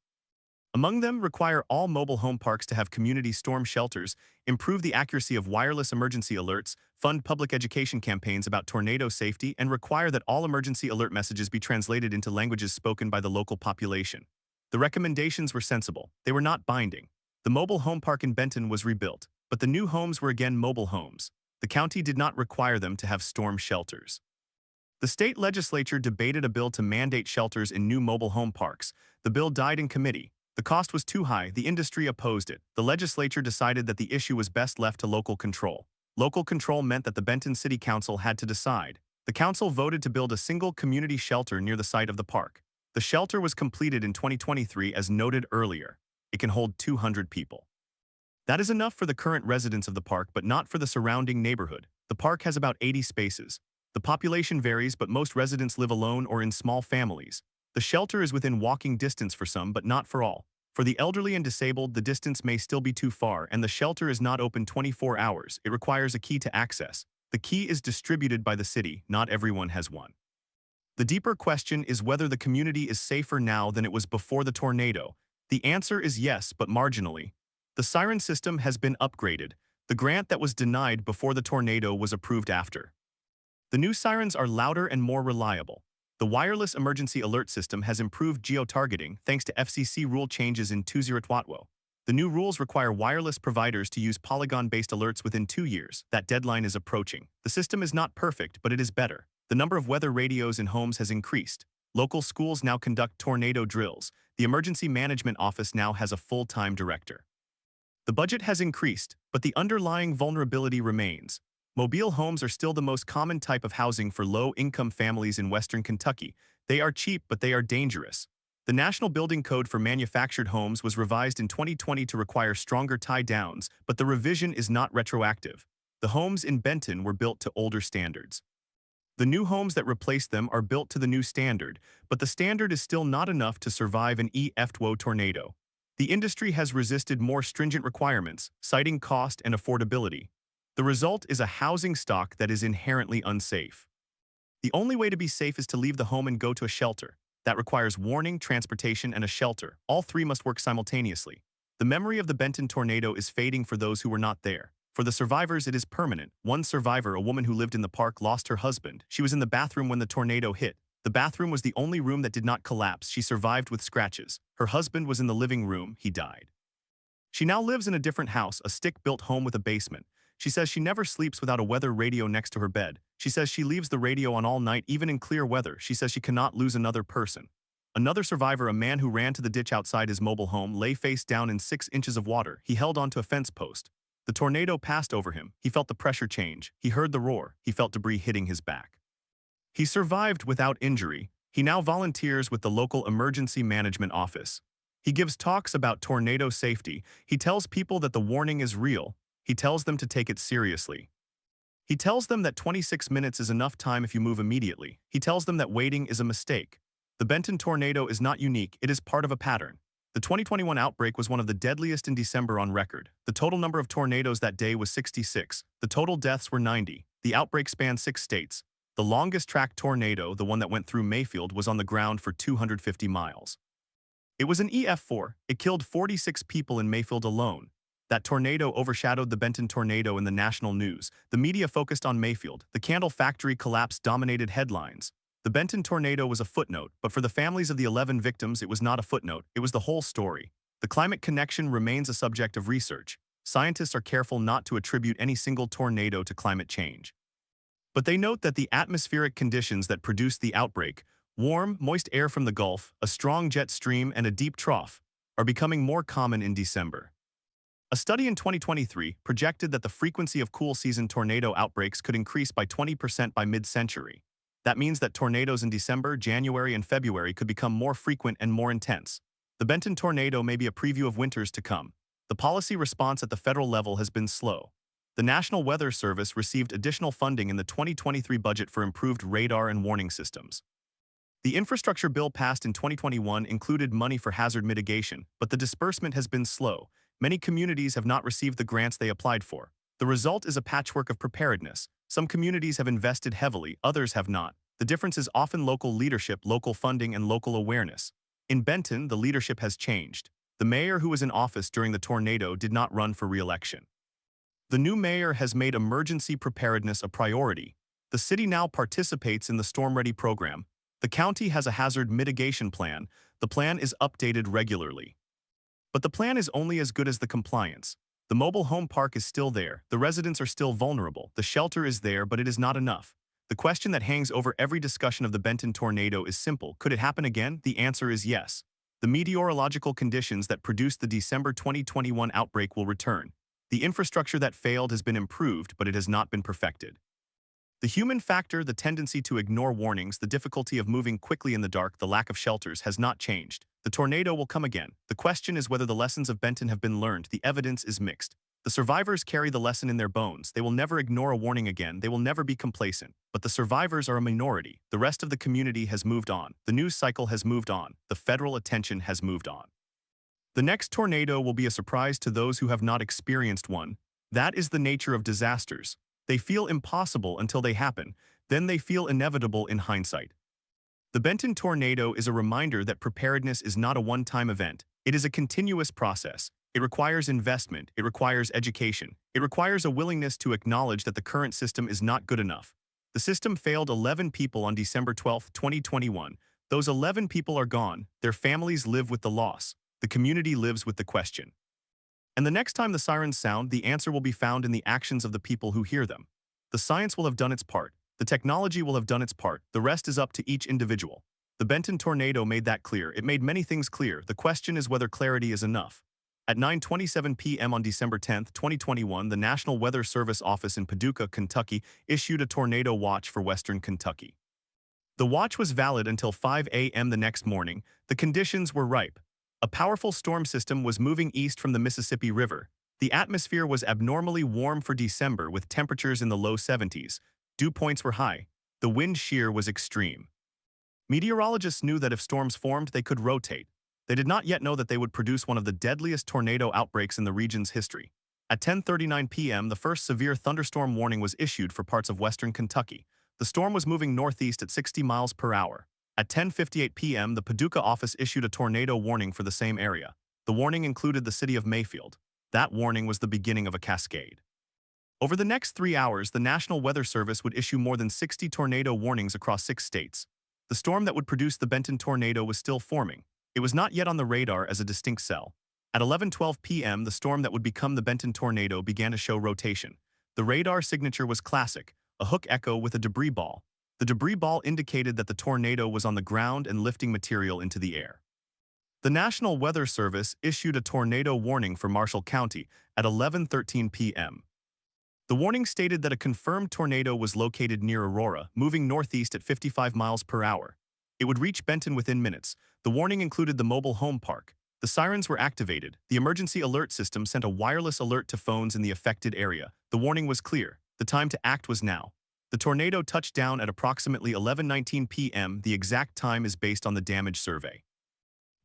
Among them, require all mobile home parks to have community storm shelters, improve the accuracy of wireless emergency alerts, fund public education campaigns about tornado safety, and require that all emergency alert messages be translated into languages spoken by the local population. The recommendations were sensible. They were not binding. The mobile home park in Benton was rebuilt, but the new homes were again mobile homes. The county did not require them to have storm shelters. The state legislature debated a bill to mandate shelters in new mobile home parks. The bill died in committee. The cost was too high. The industry opposed it. The legislature decided that the issue was best left to local control. Local control meant that the Benton City Council had to decide. The council voted to build a single community shelter near the site of the park. The shelter was completed in 2023 as noted earlier. It can hold 200 people. That is enough for the current residents of the park, but not for the surrounding neighborhood. The park has about 80 spaces. The population varies, but most residents live alone or in small families. The shelter is within walking distance for some, but not for all. For the elderly and disabled, the distance may still be too far, and the shelter is not open 24 hours. It requires a key to access. The key is distributed by the city. Not everyone has one. The deeper question is whether the community is safer now than it was before the tornado. The answer is yes, but marginally. The siren system has been upgraded. The grant that was denied before the tornado was approved after. The new sirens are louder and more reliable. The wireless emergency alert system has improved geotargeting thanks to FCC rule changes in 2020. The new rules require wireless providers to use polygon-based alerts within 2 years. That deadline is approaching. The system is not perfect, but it is better. The number of weather radios in homes has increased. Local schools now conduct tornado drills. The Emergency Management Office now has a full-time director. The budget has increased, but the underlying vulnerability remains. Mobile homes are still the most common type of housing for low-income families in western Kentucky. They are cheap, but they are dangerous. The National Building Code for Manufactured Homes was revised in 2020 to require stronger tie-downs, but the revision is not retroactive. The homes in Benton were built to older standards. The new homes that replace them are built to the new standard, but the standard is still not enough to survive an EFTWO tornado. The industry has resisted more stringent requirements, citing cost and affordability. The result is a housing stock that is inherently unsafe. The only way to be safe is to leave the home and go to a shelter. That requires warning, transportation, and a shelter. All three must work simultaneously. The memory of the Benton tornado is fading for those who were not there. For the survivors, it is permanent. One survivor, a woman who lived in the park, lost her husband. She was in the bathroom when the tornado hit. The bathroom was the only room that did not collapse. She survived with scratches. Her husband was in the living room. He died. She now lives in a different house, a stick-built home with a basement. She says she never sleeps without a weather radio next to her bed. She says she leaves the radio on all night, even in clear weather. She says she cannot lose another person. Another survivor, a man who ran to the ditch outside his mobile home, lay face down in 6 inches of water. He held onto a fence post. The tornado passed over him. He felt the pressure change. He heard the roar. He felt debris hitting his back. He survived without injury. He now volunteers with the local emergency management office. He gives talks about tornado safety. He tells people that the warning is real. He tells them to take it seriously. He tells them that 26 minutes is enough time if you move immediately. He tells them that waiting is a mistake. The Benton tornado is not unique, it is part of a pattern. The 2021 outbreak was one of the deadliest in December on record. The total number of tornadoes that day was 66. The total deaths were 90. The outbreak spanned 6 states. The longest-track tornado, the one that went through Mayfield, was on the ground for 250 miles. It was an EF4. It killed 46 people in Mayfield alone. That tornado overshadowed the Benton tornado in the national news. The media focused on Mayfield. The candle factory collapse dominated headlines. The Benton tornado was a footnote, but for the families of the 11 victims, it was not a footnote, it was the whole story. The climate connection remains a subject of research. Scientists are careful not to attribute any single tornado to climate change. But they note that the atmospheric conditions that produced the outbreak, warm, moist air from the Gulf, a strong jet stream, and a deep trough, are becoming more common in December. A study in 2023 projected that the frequency of cool season tornado outbreaks could increase by 20% by mid-century. That means that tornadoes in December, January, and February could become more frequent and more intense. The Benton tornado may be a preview of winters to come. The policy response at the federal level has been slow. The National Weather Service received additional funding in the 2023 budget for improved radar and warning systems. The infrastructure bill passed in 2021 included money for hazard mitigation, but the disbursement has been slow. Many communities have not received the grants they applied for. The result is a patchwork of preparedness. Some communities have invested heavily, others have not. The difference is often local leadership, local funding, and local awareness. In Benton, the leadership has changed. The mayor who was in office during the tornado did not run for re-election. The new mayor has made emergency preparedness a priority. The city now participates in the Storm Ready program. The county has a hazard mitigation plan. The plan is updated regularly. But the plan is only as good as the compliance. The mobile home park is still there. The residents are still vulnerable. The shelter is there, but it is not enough. The question that hangs over every discussion of the Benton tornado is simple. Could it happen again? The answer is yes. The meteorological conditions that produced the December 2021 outbreak will return. The infrastructure that failed has been improved, but it has not been perfected. The human factor, the tendency to ignore warnings, the difficulty of moving quickly in the dark, the lack of shelters has not changed. The tornado will come again. The question is whether the lessons of Benton have been learned. The evidence is mixed. The survivors carry the lesson in their bones. They will never ignore a warning again. They will never be complacent. But the survivors are a minority. The rest of the community has moved on. The news cycle has moved on. The federal attention has moved on. The next tornado will be a surprise to those who have not experienced one. That is the nature of disasters. They feel impossible until they happen. Then they feel inevitable in hindsight. The Benton tornado is a reminder that preparedness is not a one-time event. It is a continuous process. It requires investment. It requires education. It requires a willingness to acknowledge that the current system is not good enough. The system failed 11 people on December 12, 2021. Those 11 people are gone. Their families live with the loss. The community lives with the question. And the next time the sirens sound, the answer will be found in the actions of the people who hear them. The science will have done its part. The technology will have done its part. The rest is up to each individual. The Benton tornado made that clear. It made many things clear. The question is whether clarity is enough. At 9:27 p.m. on December 10, 2021, the National Weather Service office in Paducah, Kentucky, issued a tornado watch for western Kentucky. The watch was valid until 5 a.m. the next morning. The conditions were ripe. A powerful storm system was moving east from the Mississippi River. The atmosphere was abnormally warm for December with temperatures in the low 70s. Dew points were high. The wind shear was extreme. Meteorologists knew that if storms formed, they could rotate. They did not yet know that they would produce one of the deadliest tornado outbreaks in the region's history. At 10:39 p.m., the first severe thunderstorm warning was issued for parts of western Kentucky. The storm was moving northeast at 60 miles per hour. At 10:58 p.m., the Paducah office issued a tornado warning for the same area. The warning included the city of Mayfield. That warning was the beginning of a cascade. Over the next 3 hours, the National Weather Service would issue more than 60 tornado warnings across 6 states. The storm that would produce the Benton tornado was still forming. It was not yet on the radar as a distinct cell. At 11:12 p.m., the storm that would become the Benton tornado began to show rotation. The radar signature was classic, a hook echo with a debris ball. The debris ball indicated that the tornado was on the ground and lifting material into the air. The National Weather Service issued a tornado warning for Marshall County at 11:13 p.m. The warning stated that a confirmed tornado was located near Aurora, moving northeast at 55 miles per hour. It would reach Benton within minutes. The warning included the mobile home park. The sirens were activated. The emergency alert system sent a wireless alert to phones in the affected area. The warning was clear. The time to act was now. The tornado touched down at approximately 11:19 p.m. The exact time is based on the damage survey.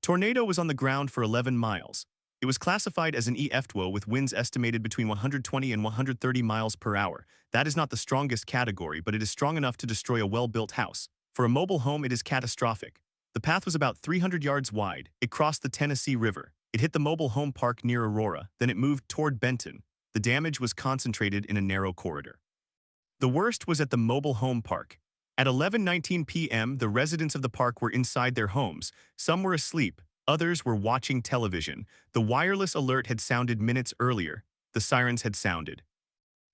Tornado was on the ground for 11 miles. It was classified as an EF2 with winds estimated between 120 and 130 miles per hour. That is not the strongest category, but it is strong enough to destroy a well-built house. For a mobile home, it is catastrophic. The path was about 300 yards wide. It crossed the Tennessee River. It hit the mobile home park near Aurora, then it moved toward Benton. The damage was concentrated in a narrow corridor. The worst was at the mobile home park. At 11:19 p.m., the residents of the park were inside their homes. Some were asleep. Others were watching television. The wireless alert had sounded minutes earlier. The sirens had sounded.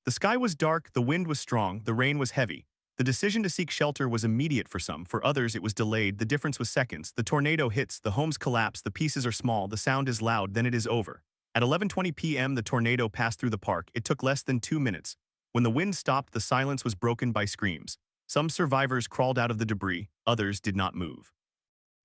The sky was dark, the wind was strong, the rain was heavy. The decision to seek shelter was immediate for some, for others it was delayed, the difference was seconds. The tornado hits, the homes collapse, the pieces are small, the sound is loud, then it is over. At 11:20 p.m. the tornado passed through the park. It took less than 2 minutes. When the wind stopped, the silence was broken by screams. Some survivors crawled out of the debris, others did not move.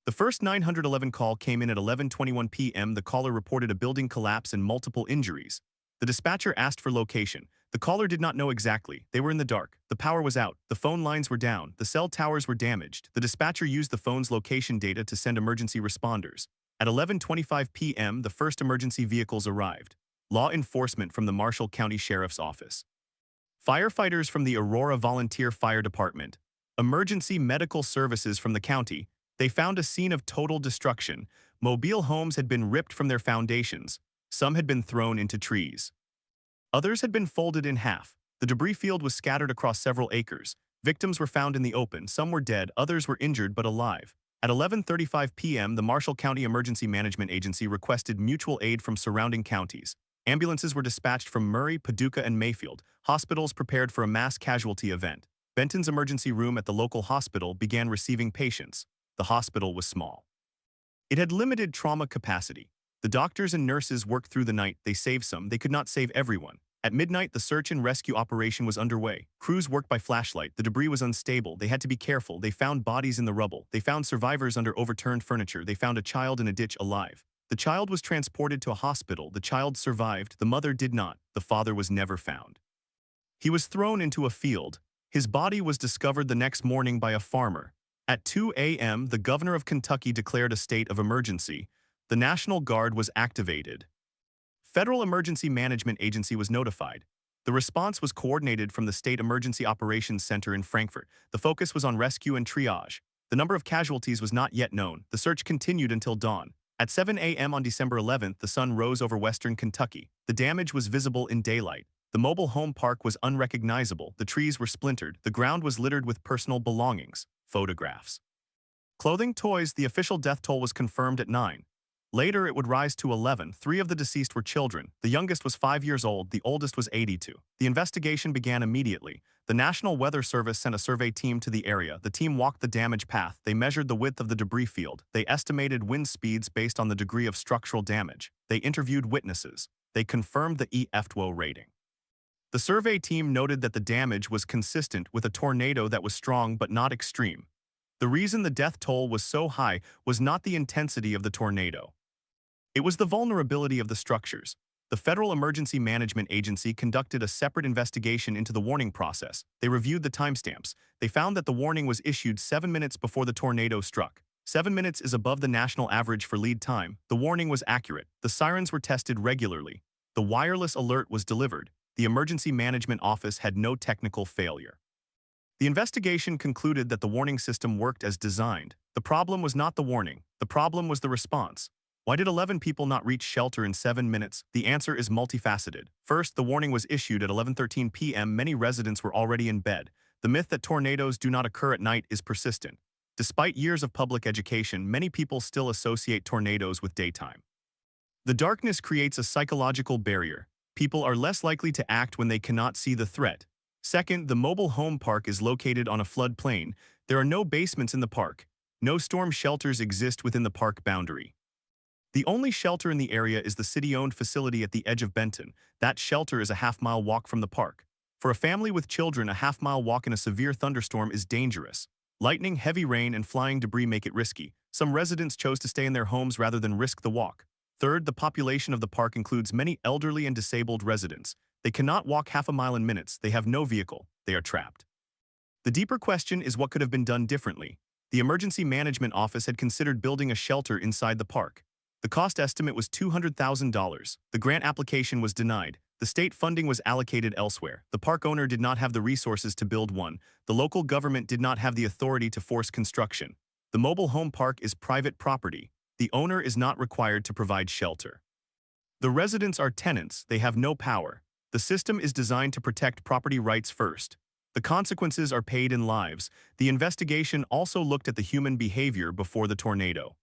The first 911 call came in at 11:21 p.m. The caller reported a building collapse and multiple injuries. The dispatcher asked for location. The caller did not know exactly. They were in the dark. The power was out. The phone lines were down. The cell towers were damaged. The dispatcher used the phone's location data to send emergency responders. At 11:25 p.m., the first emergency vehicles arrived. Law enforcement from the Marshall County Sheriff's Office. Firefighters from the Aurora Volunteer Fire Department. Emergency medical services from the county. They found a scene of total destruction. Mobile homes had been ripped from their foundations. Some had been thrown into trees. Others had been folded in half. The debris field was scattered across several acres. Victims were found in the open. Some were dead, others were injured but alive. At 11:35 p.m., the Marshall County Emergency Management Agency requested mutual aid from surrounding counties. Ambulances were dispatched from Murray, Paducah, and Mayfield. Hospitals prepared for a mass casualty event. Benton's emergency room at the local hospital began receiving patients. The hospital was small. It had limited trauma capacity. The doctors and nurses worked through the night. They saved some. They could not save everyone. At midnight, the search and rescue operation was underway. Crews worked by flashlight. The debris was unstable. They had to be careful. They found bodies in the rubble. They found survivors under overturned furniture. They found a child in a ditch alive. The child was transported to a hospital. The child survived. The mother did not. The father was never found. He was thrown into a field. His body was discovered the next morning by a farmer. At 2 a.m., the governor of Kentucky declared a state of emergency. The National Guard was activated. Federal Emergency Management Agency was notified. The response was coordinated from the State Emergency Operations Center in Frankfort. The focus was on rescue and triage. The number of casualties was not yet known. The search continued until dawn. At 7 a.m. on December 11th, the sun rose over western Kentucky. The damage was visible in daylight. The mobile home park was unrecognizable. The trees were splintered. The ground was littered with personal belongings. Photographs. Clothing, toys. The official death toll was confirmed at 9. Later, it would rise to 11. 3 of the deceased were children. The youngest was 5 years old. The oldest was 82. The investigation began immediately. The National Weather Service sent a survey team to the area. The team walked the damage path. They measured the width of the debris field. They estimated wind speeds based on the degree of structural damage. They interviewed witnesses. They confirmed the EF2 rating. The survey team noted that the damage was consistent with a tornado that was strong but not extreme. The reason the death toll was so high was not the intensity of the tornado. It was the vulnerability of the structures. The Federal Emergency Management Agency conducted a separate investigation into the warning process. They reviewed the timestamps. They found that the warning was issued 7 minutes before the tornado struck. 7 minutes is above the national average for lead time. The warning was accurate. The sirens were tested regularly. The wireless alert was delivered. The Emergency Management Office had no technical failure. The investigation concluded that the warning system worked as designed. The problem was not the warning. The problem was the response. Why did 11 people not reach shelter in 7 minutes? The answer is multifaceted. First, the warning was issued at 11:13 p.m. Many residents were already in bed. The myth that tornadoes do not occur at night is persistent. Despite years of public education, many people still associate tornadoes with daytime. The darkness creates a psychological barrier. People are less likely to act when they cannot see the threat. Second, the mobile home park is located on a floodplain. There are no basements in the park. No storm shelters exist within the park boundary. The only shelter in the area is the city-owned facility at the edge of Benton. That shelter is a half-mile walk from the park. For a family with children, a half-mile walk in a severe thunderstorm is dangerous. Lightning, heavy rain, and flying debris make it risky. Some residents chose to stay in their homes rather than risk the walk. Third, the population of the park includes many elderly and disabled residents. They cannot walk half a mile in minutes. They have no vehicle. They are trapped. The deeper question is what could have been done differently. The Emergency Management Office had considered building a shelter inside the park. The cost estimate was $200,000. The grant application was denied. The state funding was allocated elsewhere. The park owner did not have the resources to build one. The local government did not have the authority to force construction. The mobile home park is private property. The owner is not required to provide shelter. The residents are tenants. They have no power. The system is designed to protect property rights first. The consequences are paid in lives. The investigation also looked at the human behavior before the tornado.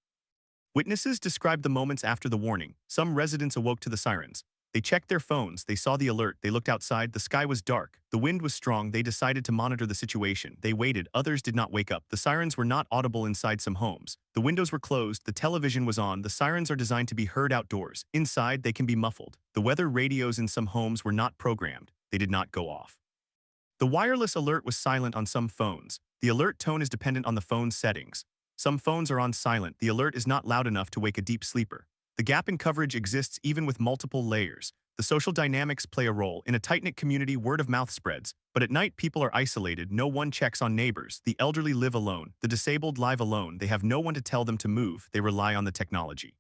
Witnesses described the moments after the warning. Some residents awoke to the sirens. They checked their phones. They saw the alert. They looked outside. The sky was dark. The wind was strong. They decided to monitor the situation. They waited. Others did not wake up. The sirens were not audible inside some homes. The windows were closed. The television was on. The sirens are designed to be heard outdoors. Inside, they can be muffled. The weather radios in some homes were not programmed. They did not go off. The wireless alert was silent on some phones. The alert tone is dependent on the phone's settings. Some phones are on silent. The alert is not loud enough to wake a deep sleeper. The gap in coverage exists even with multiple layers. The social dynamics play a role. In a tight-knit community, word of mouth spreads. But at night, people are isolated. No one checks on neighbors. The elderly live alone. The disabled live alone. They have no one to tell them to move. They rely on the technology.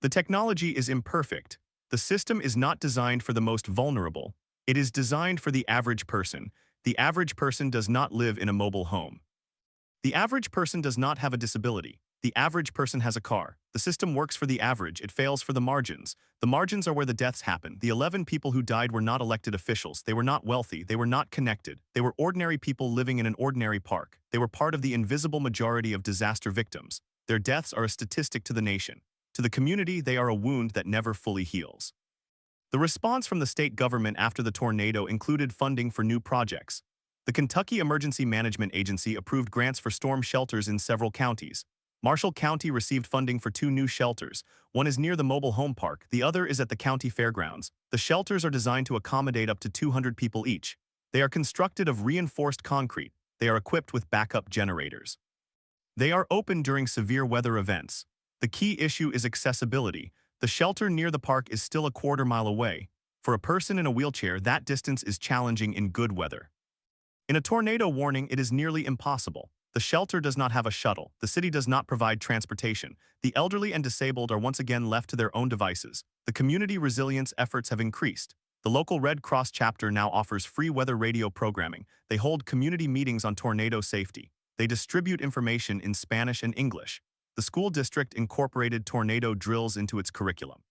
The technology is imperfect. The system is not designed for the most vulnerable. It is designed for the average person. The average person does not live in a mobile home. The average person does not have a disability. The average person has a car. The system works for the average. It fails for the margins. The margins are where the deaths happen. The 11 people who died were not elected officials. They were not wealthy. They were not connected. They were ordinary people living in an ordinary park. They were part of the invisible majority of disaster victims. Their deaths are a statistic to the nation. To the community, they are a wound that never fully heals. The response from the state government after the tornado included funding for new projects. The Kentucky Emergency Management Agency approved grants for storm shelters in several counties. Marshall County received funding for 2 new shelters. One is near the mobile home park, the other is at the county fairgrounds. The shelters are designed to accommodate up to 200 people each. They are constructed of reinforced concrete. They are equipped with backup generators. They are open during severe weather events. The key issue is accessibility. The shelter near the park is still a quarter-mile away. For a person in a wheelchair, that distance is challenging in good weather. In a tornado warning, it is nearly impossible. The shelter does not have a shuttle. The city does not provide transportation. The elderly and disabled are once again left to their own devices. The community resilience efforts have increased. The local Red Cross chapter now offers free weather radio programming. They hold community meetings on tornado safety. They distribute information in Spanish and English. The school district incorporated tornado drills into its curriculum.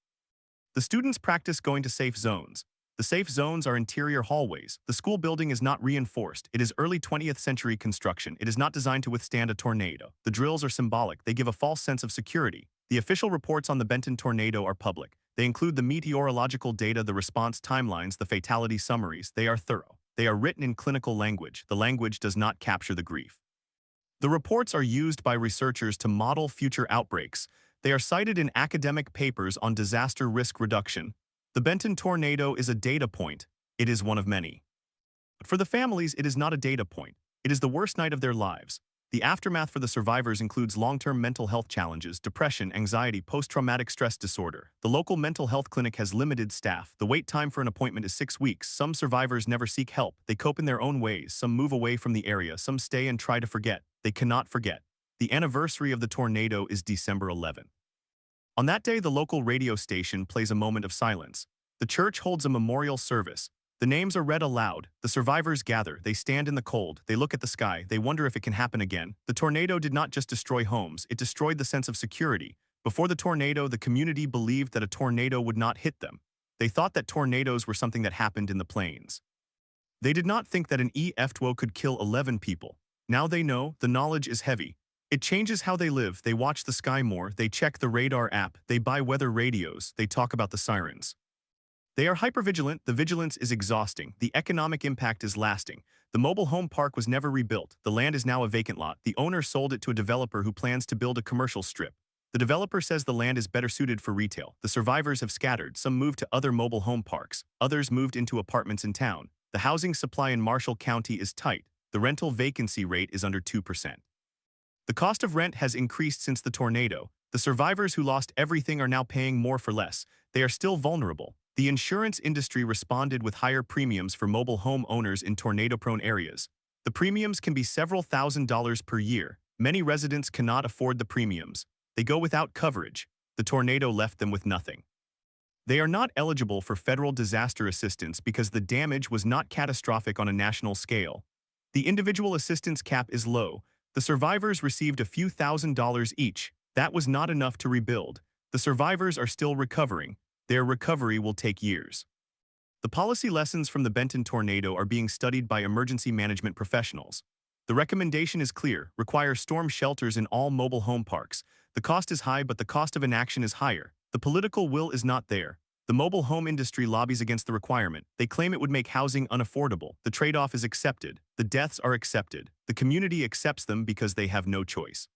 The students practice going to safe zones. The safe zones are interior hallways. The school building is not reinforced. It is early 20th century construction. It is not designed to withstand a tornado. The drills are symbolic. They give a false sense of security. The official reports on the Benton tornado are public. They include the meteorological data, the response timelines, the fatality summaries. They are thorough. They are written in clinical language. The language does not capture the grief. The reports are used by researchers to model future outbreaks. They are cited in academic papers on disaster risk reduction. The Benton tornado is a data point. It is one of many. But for the families, it is not a data point. It is the worst night of their lives. The aftermath for the survivors includes long-term mental health challenges, depression, anxiety, post-traumatic stress disorder. The local mental health clinic has limited staff. The wait time for an appointment is 6 weeks. Some survivors never seek help. They cope in their own ways. Some move away from the area. Some stay and try to forget. They cannot forget. The anniversary of the tornado is December 11th. On that day, the local radio station plays a moment of silence. The church holds a memorial service. The names are read aloud. The survivors gather. They stand in the cold. They look at the sky. They wonder if it can happen again. The tornado did not just destroy homes. It destroyed the sense of security. Before the tornado, the community believed that a tornado would not hit them. They thought that tornadoes were something that happened in the plains. They did not think that an EF2 could kill 11 people. Now they know. The knowledge is heavy. It changes how they live. They watch the sky more. They check the radar app. They buy weather radios. They talk about the sirens. They are hypervigilant, the vigilance is exhausting, the economic impact is lasting. The mobile home park was never rebuilt, the land is now a vacant lot, the owner sold it to a developer who plans to build a commercial strip. The developer says the land is better suited for retail. The survivors have scattered, some moved to other mobile home parks, others moved into apartments in town. The housing supply in Marshall County is tight, the rental vacancy rate is under 2%. The cost of rent has increased since the tornado. The survivors who lost everything are now paying more for less. They are still vulnerable. The insurance industry responded with higher premiums for mobile home owners in tornado-prone areas. The premiums can be several $1,000s per year. Many residents cannot afford the premiums. They go without coverage. The tornado left them with nothing. They are not eligible for federal disaster assistance because the damage was not catastrophic on a national scale. The individual assistance cap is low. The survivors received a few $1,000s each. That was not enough to rebuild. The survivors are still recovering. Their recovery will take years. The policy lessons from the Benton tornado are being studied by emergency management professionals. The recommendation is clear: require storm shelters in all mobile home parks. The cost is high, but the cost of inaction is higher. The political will is not there. The mobile home industry lobbies against the requirement. They claim it would make housing unaffordable. The trade-off is accepted. The deaths are accepted. The community accepts them because they have no choice.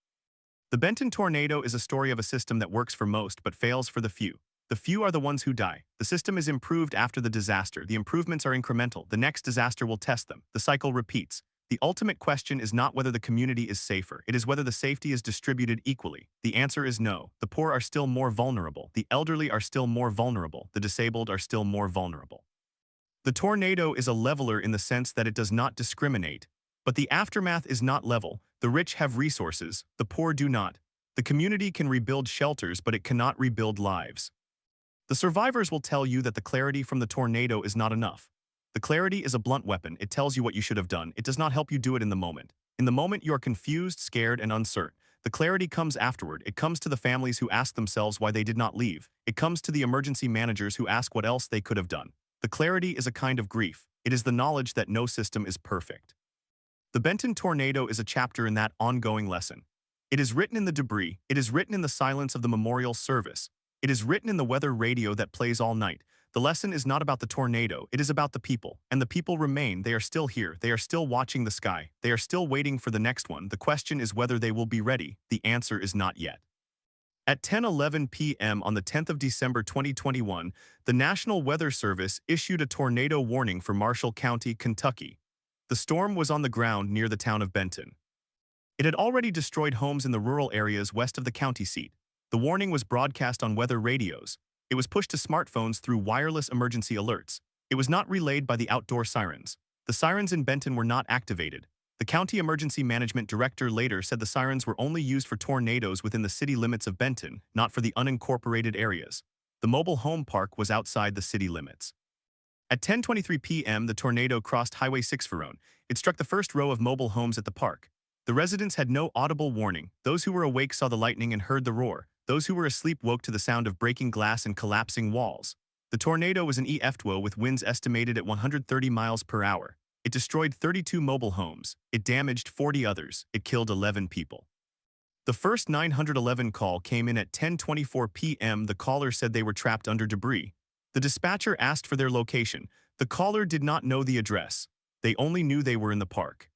The Benton tornado is a story of a system that works for most but fails for the few. The few are the ones who die. The system is improved after the disaster. The improvements are incremental. The next disaster will test them. The cycle repeats. The ultimate question is not whether the community is safer. It is whether the safety is distributed equally. The answer is no. The poor are still more vulnerable. The elderly are still more vulnerable. The disabled are still more vulnerable. The tornado is a leveler in the sense that it does not discriminate. But the aftermath is not level. The rich have resources. The poor do not. The community can rebuild shelters, but it cannot rebuild lives. The survivors will tell you that the clarity from the tornado is not enough. The clarity is a blunt weapon. It tells you what you should have done. It does not help you do it in the moment. In the moment, you are confused, scared, and uncertain. The clarity comes afterward. It comes to the families who ask themselves why they did not leave. It comes to the emergency managers who ask what else they could have done. The clarity is a kind of grief. It is the knowledge that no system is perfect. The Benton tornado is a chapter in that ongoing lesson. It is written in the debris. It is written in the silence of the memorial service. It is written in the weather radio that plays all night. The lesson is not about the tornado, it is about the people. And the people remain. They are still here. They are still watching the sky. They are still waiting for the next one. The question is whether they will be ready. The answer is not yet. At 10:11 p.m. on the 10th of December 2021, the National Weather Service issued a tornado warning for Marshall County, Kentucky. The storm was on the ground near the town of Benton. It had already destroyed homes in the rural areas west of the county seat. The warning was broadcast on weather radios. It was pushed to smartphones through wireless emergency alerts. It was not relayed by the outdoor sirens. The sirens in Benton were not activated. The county emergency management director later said the sirens were only used for tornadoes within the city limits of Benton, not for the unincorporated areas. The mobile home park was outside the city limits. At 10:23 p.m., the tornado crossed Highway 6 Ferone. It struck the first row of mobile homes at the park. The residents had no audible warning. Those who were awake saw the lightning and heard the roar. Those who were asleep woke to the sound of breaking glass and collapsing walls. The tornado was an EF2 with winds estimated at 130 miles per hour. It destroyed 32 mobile homes. It damaged 40 others. It killed 11 people. The first 911 call came in at 10:24 p.m. The caller said they were trapped under debris. The dispatcher asked for their location. The caller did not know the address. They only knew they were in the park.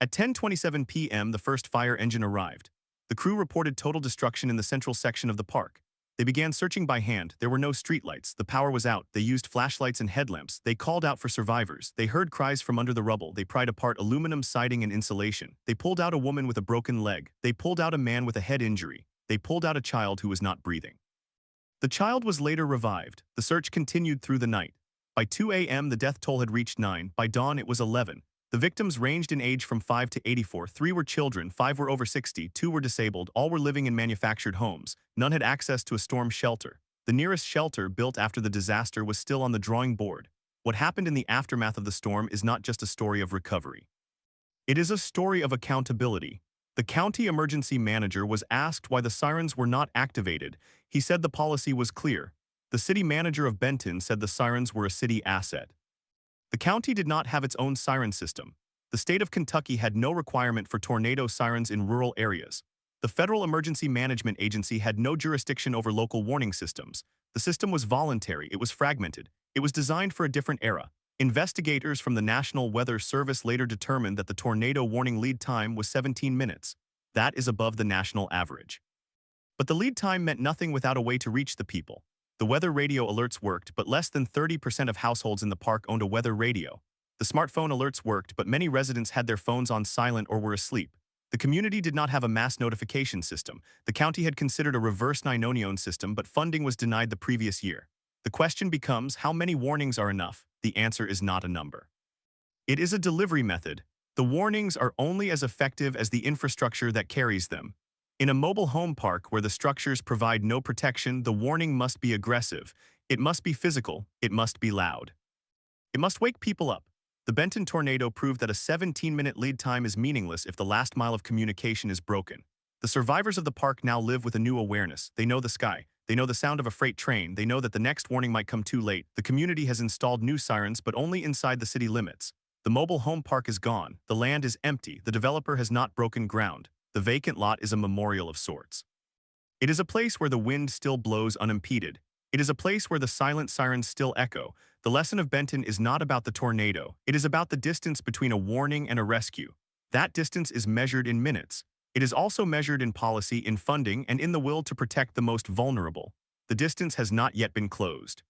At 10:27 p.m., the first fire engine arrived. The crew reported total destruction in the central section of the park. They began searching by hand. There were no streetlights. The power was out. They used flashlights and headlamps. They called out for survivors. They heard cries from under the rubble. They pried apart aluminum siding and insulation. They pulled out a woman with a broken leg. They pulled out a man with a head injury. They pulled out a child who was not breathing. The child was later revived. The search continued through the night. By 2 a.m., the death toll had reached 9. By dawn, it was 11. The victims ranged in age from 5 to 84. 3 were children, 5 were over 60, 2 were disabled, all were living in manufactured homes. None had access to a storm shelter. The nearest shelter, built after the disaster, was still on the drawing board. What happened in the aftermath of the storm is not just a story of recovery. It is a story of accountability. The county emergency manager was asked why the sirens were not activated. He said the policy was clear. The city manager of Benton said the sirens were a city asset. The county did not have its own siren system. The state of Kentucky had no requirement for tornado sirens in rural areas. The Federal Emergency Management Agency had no jurisdiction over local warning systems. The system was voluntary, it was fragmented. It was designed for a different era. Investigators from the National Weather Service later determined that the tornado warning lead time was 17 minutes. That is above the national average. But the lead time meant nothing without a way to reach the people. The weather radio alerts worked, but less than 30% of households in the park owned a weather radio. The smartphone alerts worked, but many residents had their phones on silent or were asleep. The community did not have a mass notification system. The county had considered a reverse 911 system, but funding was denied the previous year. The question becomes, how many warnings are enough? The answer is not a number. It is a delivery method. The warnings are only as effective as the infrastructure that carries them. In a mobile home park where the structures provide no protection, the warning must be aggressive. It must be physical. It must be loud. It must wake people up. The Benton tornado proved that a 17-minute lead time is meaningless if the last mile of communication is broken. The survivors of the park now live with a new awareness. They know the sky. They know the sound of a freight train. They know that the next warning might come too late. The community has installed new sirens, but only inside the city limits. The mobile home park is gone. The land is empty. The developer has not broken ground. The vacant lot is a memorial of sorts. It is a place where the wind still blows unimpeded. It is a place where the silent sirens still echo. The lesson of Benton is not about the tornado. It is about the distance between a warning and a rescue. That distance is measured in minutes. It is also measured in policy, in funding, and in the will to protect the most vulnerable. The distance has not yet been closed.